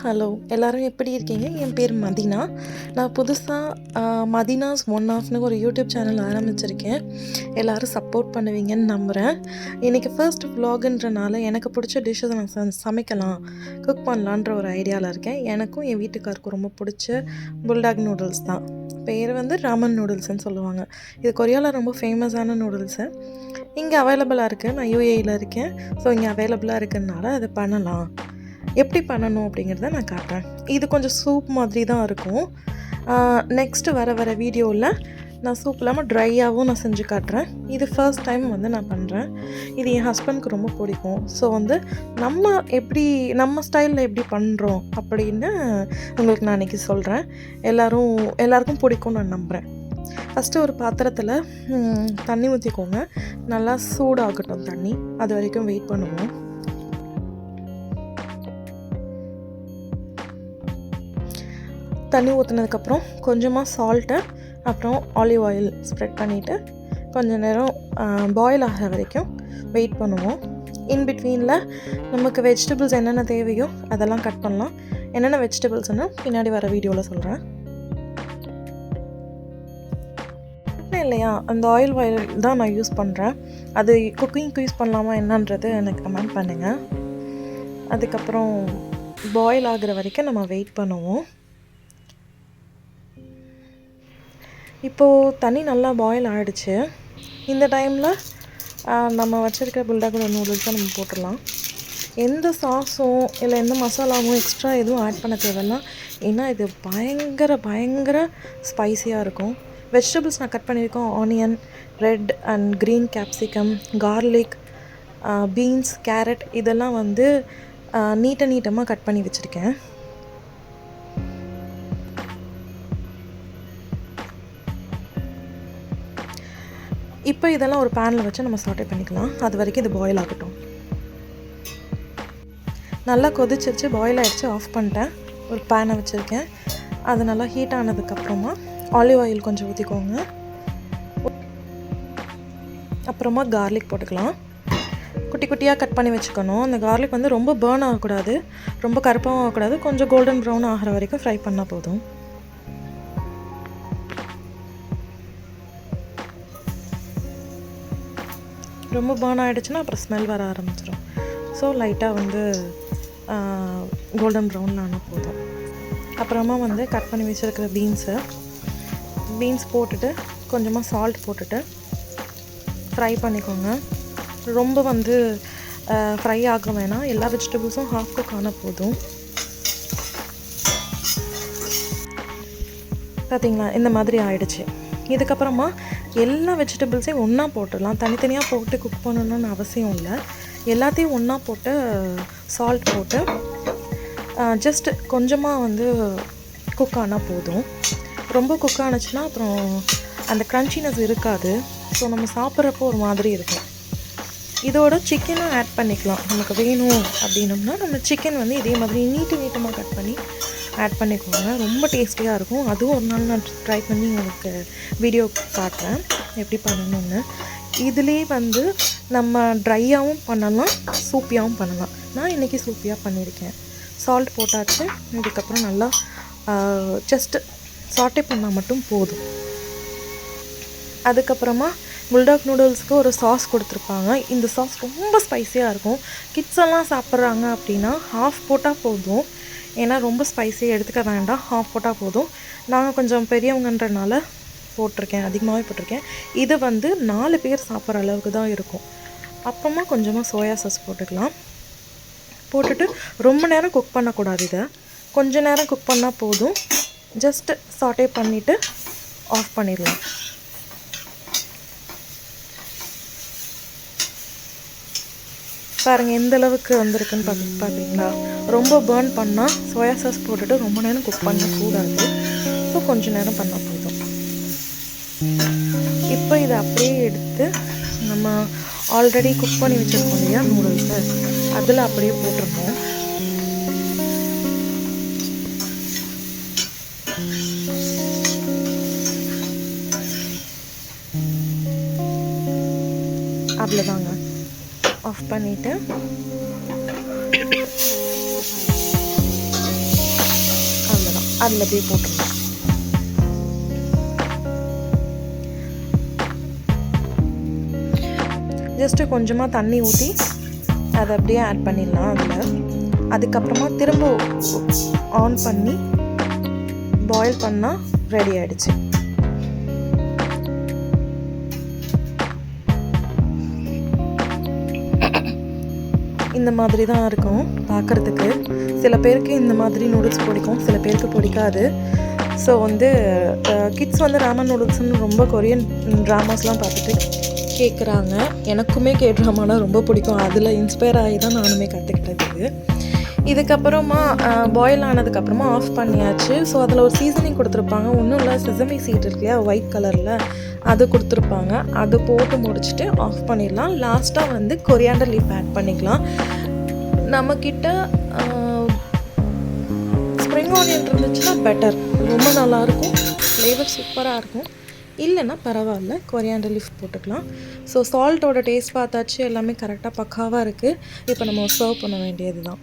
Hello எல்லோரும் எப்படி இருக்கீங்க? என் பேர் மதினா. நான் புதுசாக மதினாஸ் ஒன் ஆஃப்னு ஒரு யூடியூப் சேனல் ஆரம்பிச்சிருக்கேன். எல்லோரும் சப்போர்ட் பண்ணுவீங்கன்னு நம்புகிறேன். இன்றைக்கி ஃபர்ஸ்ட் வ்ளாகுன்றனால எனக்கு பிடிச்ச டிஷ்ஷஸ் நான் சமைக்கலாம், குக் பண்ணலான்ற ஒரு ஐடியாவில் இருக்கேன். எனக்கும் என் வீட்டுக்காருக்கும் ரொம்ப பிடிச்ச புல்டாக் நூடுல்ஸ் தான். பேர் வந்து ராமன் நூடுல்ஸ்ன்னு சொல்லுவாங்க. இது கொரியாவில் ரொம்ப ஃபேமஸான நூடுல்ஸு. இங்கே அவைலபிளாக இருக்குது. நான் யூஏயில் இருக்கேன். ஸோ இங்கே அவைலபிளாக இருக்கிறதுனால அதை பண்ணலாம். எப்படி பண்ணணும் அப்படிங்கிறத நான் காட்டுறேன். இது கொஞ்சம் சூப் மாதிரி தான் இருக்கும். நெக்ஸ்ட்டு வர வீடியோவில் நான் சூப் இல்லாமல் ட்ரையாகவும் நான் செஞ்சு காட்டுறேன். இது ஃபர்ஸ்ட் டைம் வந்து நான் பண்ணுறேன். இது என் ஹஸ்பண்ட்க்கு ரொம்ப பிடிக்கும். ஸோ வந்து நம்ம ஸ்டைலில் எப்படி பண்ணுறோம் அப்படின்னு உங்களுக்கு நான் இன்றைக்கி சொல்கிறேன். எல்லாருக்கும் பிடிக்கும்னு நான் நம்புகிறேன். ஃபஸ்ட்டு ஒரு பாத்திரத்தில் தண்ணி ஊற்றிக்கோங்க. நல்லா சூடாகட்டும் தண்ணி. அது வரைக்கும் வெயிட் பண்ணுவோம். தண்ணி ஊற்றினதுக்கப்புறம் கொஞ்சமாக சால்ட்டு அப்புறம் ஆலிவ் ஆயில் ஸ்ப்ரெட் பண்ணிவிட்டு கொஞ்சம் நேரம் பாயில் ஆகிற வரைக்கும் வெயிட் பண்ணுவோம். இன்பிட்வீனில் நமக்கு வெஜிடபிள்ஸ் என்னென்ன தேவையோ அதெல்லாம் கட் பண்ணலாம். என்னென்ன வெஜிடபிள்ஸ்னு பின்னாடி வர வீடியோவில் சொல்கிறேன். இல்லையா, அந்த ஆயில் தான் நான் யூஸ் பண்ணுறேன். அது குக்கிங்க்கு யூஸ் பண்ணலாமா என்னன்றது எனக்கு கமெண்ட் பண்ணுங்கள். அதுக்கப்புறம் பாயில் ஆகிற வரைக்கும் நம்ம வெயிட் பண்ணுவோம். இப்போது தண்ணி நல்லா பாயில் ஆகிடுச்சு. இந்த டைமில் நம்ம வச்சுருக்கிற புல்டாக் நூடுல்ஸை நம்ம போட்டுடலாம். எந்த சாஸும் இல்லை எந்த மசாலாவும் எக்ஸ்ட்ரா எதுவும் ஆட் பண்ண தேவையில்லை. ஏன்னா இது பயங்கர ஸ்பைஸியாக இருக்கும். வெஜிடபிள்ஸ் நான் கட் பண்ணியிருக்கோம். Onion, red and green capsicum, garlic, beans, carrot இதெல்லாம் வந்து நீட்டமாக கட் பண்ணி வச்சுருக்கேன். இப்போ இதெல்லாம் ஒரு பேனில் வச்சு நம்ம சாட்டே பண்ணிக்கலாம். அது வரைக்கும் இது பாயில் ஆகட்டும். நல்லா கொதிச்சிருச்சு, பாயில் ஆகிடுச்சு. ஆஃப் பண்ணிட்டேன். ஒரு பேனை வச்சுருக்கேன். அது நல்லா ஹீட் ஆனதுக்கப்புறமா ஆலிவ் ஆயில் கொஞ்சம் ஊற்றிக்கோங்க. அப்புறமா கார்லிக் போட்டுக்கலாம். குட்டி குட்டியாக கட் பண்ணி வச்சுக்கணும். அந்த கார்லிக் வந்து ரொம்ப பேர்ன் ஆகக்கூடாது, ரொம்ப கருப்பாகவும் ஆகக்கூடாது. கொஞ்சம் கோல்டன் ப்ரௌன் ஆகிற வரைக்கும் ஃப்ரை பண்ணால் போதும். ரொம்ப பேர்ன் ஆகிடுச்சுன்னா அப்புறம் ஸ்மெல் வர ஆரம்பிச்சிடும். ஸோ லைட்டாக வந்து கோல்டன் ப்ரௌனில் ஆனால் போதும். அப்புறமா வந்து கட் பண்ணி வச்சுருக்கிற பீன்ஸ் போட்டுட்டு கொஞ்சமாக சால்ட் போட்டுட்டு ஃப்ரை பண்ணிக்கோங்க. ரொம்ப வந்து ஃப்ரை ஆக வேணாம். எல்லா வெஜிடபிள்ஸும் ஹாஃப் குக் ஆனால் போதும். பார்த்திங்களா, இந்த மாதிரி ஆயிடுச்சு. இதுக்கப்புறமா எல்லா வெஜிடபிள்ஸையும் ஒன்றா போட்டுடலாம். தனித்தனியாக போட்டு குக் பண்ணணுன்னு அவசியம் இல்லை. எல்லாத்தையும் ஒன்றா போட்டு சால்ட் போட்டு ஜஸ்ட் கொஞ்சமாக வந்து குக் ஆனால் போதும். ரொம்ப குக் ஆனிச்சுன்னா அப்புறம் அந்த க்ரன்ச்சினஸ் இருக்காது. ஸோ நம்ம சாப்பிட்றப்போ ஒரு மாதிரி இருக்கும். இதோட சிக்கனும் ஆட் பண்ணிக்கலாம். நமக்கு வேணும் அப்படின்னோம்னா நம்ம சிக்கன் வந்து இதே மாதிரி நீட்டமாக கட் பண்ணி ஆட் பண்ணிக்கோங்க. ரொம்ப டேஸ்டியாக இருக்கும். அதுவும் ஒரு நாள் நான் ட்ரை பண்ணி உங்களுக்கு வீடியோ காட்டுறேன் எப்படி பண்ணணும்னு. இதுலேயே வந்து நம்ம ட்ரையாகவும் பண்ணலாம், சூப்பியாகவும் பண்ணலாம். நான் இன்றைக்கி சூப்பியாக பண்ணியிருக்கேன். சால்ட் போட்டாச்சு. இதுக்கப்புறம் நல்லா ஜஸ்ட்டு சாட்டே பண்ணால் மட்டும் போதும். அதுக்கப்புறமா புல்டாக் நூடுல்ஸ்க்கு ஒரு சாஸ் கொடுத்துருப்பாங்க. இந்த சாஸ் ரொம்ப ஸ்பைஸியாக இருக்கும். கிட்ஸ் எல்லாம் சாப்பிட்றாங்க அப்படின்னா ஹாஃப் போட்டால் போதும். ஏன்னா ரொம்ப ஸ்பைஸியாக எடுத்துக்க வேண்டாம், ஹாஃப் போட்டால் போதும். நாங்கள் கொஞ்சம் பெரியவங்கன்றனால போட்டிருக்கேன், அதிகமாகவே போட்டிருக்கேன். இது வந்து 4 பேர் சாப்பிட்ற அளவுக்கு தான் இருக்கும். அப்புறமா கொஞ்சமாக சோயா சாஸ் போட்டுக்கலாம். போட்டுட்டு ரொம்ப நேரம் குக் பண்ணக்கூடாது. இதை கொஞ்ச நேரம் குக் பண்ணால் போதும். ஜஸ்ட்டு சாட்டே பண்ணிவிட்டு ஆஃப் பண்ணிடலாம். பாருங்கள் எந்த அளவுக்கு வந்திருக்குன்னு பார்த்தீங்களா. ரொம்ப பேர்ன் பண்ணால் சோயா சாஸ் போட்டுட்டு ரொம்ப நேரம் குக் பண்ணக்கூடாது. ஸோ கொஞ்சம் நேரம் பண்ணால் போதும். இப்போ இதை அப்படியே எடுத்து நம்ம ஆல்ரெடி குக் பண்ணி வச்சுருக்கோம் இல்லையா நூடுல்ஸு, அதில் அப்படியே போட்டுருக்கோம். அவ்வளோதாங்க. ஆஃப் பண்ணிவிட்டு அதில் அப்படியே போட்டுருக்கோம். ஜஸ்ட்டு கொஞ்சமாக தண்ணி ஊற்றி அதை அப்படியே ஆட் பண்ணிடலாம் அதில். அதுக்கப்புறமா திரும்ப ஆன் பண்ணி பாயில் பண்ணால் ரெடி ஆகிடுச்சு. இந்த மாதிரி தான் இருக்கும் பார்க்குறதுக்கு. சில பேருக்கு இந்த மாதிரி நூடுல்ஸ் பிடிக்கும், சில பேருக்கு பிடிக்காது. ஸோ வந்து கிட்ஸ் வந்து ராமன் நூடுல்ஸ்னு ரொம்ப கொரியன் ட்ராமாஸ்லாம் பார்த்துட்டு கேட்குறாங்க. எனக்குமே ட்ராமானா ரொம்ப பிடிக்கும். அதில் இன்ஸ்பயர் ஆகி தான் நானுமே கற்றுக்கிட்டது. இதுக்கப்புறமா பாயில் ஆனதுக்கப்புறமா ஆஃப் பண்ணியாச்சு. ஸோ அதில் ஒரு சீசனிங் கொடுத்துருப்பாங்க. ஒன்றும் இல்லை, செசமி சீட் இருக்கு இல்லையா, ஒயிட் கலரில், அது கொடுத்துருப்பாங்க. அது போட்டு முடிச்சுட்டு ஆஃப் பண்ணிடலாம். லாஸ்ட்டாக வந்து கொரியாண்டர் லீஃப் ஆட் பண்ணிக்கலாம். நம்மக்கிட்ட ஸ்ப்ரிங் ஆனியன் இருந்துச்சுன்னா பெட்டர், ரொம்ப நல்லாயிருக்கும், ஃப்ளேவர் சூப்பராக இருக்கும். இல்லைன்னா பரவாயில்ல, கொரியாண்டர் லீஃப் போட்டுக்கலாம். ஸோ சால்ட்டோட டேஸ்ட் பார்த்தாச்சு, எல்லாமே கரெக்டாக பக்காவாக இருக்குது. இப்போ நம்ம சர்வ் பண்ண வேண்டியது தான்.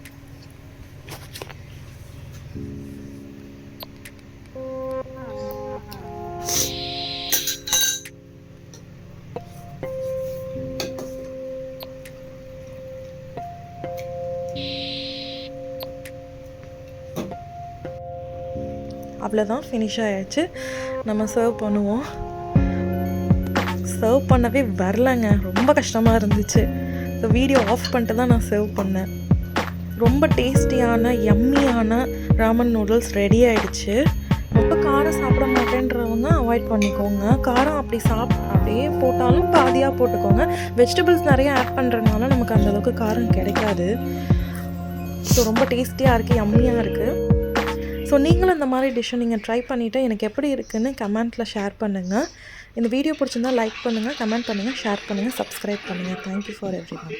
அவ்வளோதான், ஃபினிஷ் ஆகிடுச்சு. நம்ம சர்வ் பண்ணுவோம். சர்வ் பண்ணவே வரலைங்க, ரொம்ப கஷ்டமாக இருந்துச்சு. ஸோ வீடியோ ஆஃப் பண்ணிட்டு தான் நான் சர்வ் பண்ணேன். ரொம்ப டேஸ்டியான யம்மியான ராமன் நூடுல்ஸ் ரெடி ஆகிடுச்சு. ரொம்ப காரம் சாப்பிட மாட்டேன்றவங்க அவாய்ட் பண்ணிக்கோங்க. காரம் அப்படி அப்படியே போட்டாலும் பாதியாக போட்டுக்கோங்க. வெஜிடபிள்ஸ் நிறைய ஆட் பண்ணுறதுனால நமக்கு அந்தளவுக்கு காரம் கிடைக்காது. ஸோ ரொம்ப டேஸ்டியாக இருக்குது, யம்மியாக இருக்குது. ஸோ நீங்களும் இந்த மாதிரி டிஷ்ஷை நீங்கள் ட்ரை பண்ணிவிட்டு எனக்கு எப்படி இருக்குதுன்னு கமெண்ட்டில் ஷேர் பண்ணுங்கள். இந்த வீடியோ பிடிச்சிருந்தா லைக் பண்ணுங்கள், கமெண்ட் பண்ணுங்கள், ஷேர் பண்ணுங்கள், சப்ஸ்கிரைப் பண்ணுங்கள். Thank you for every one.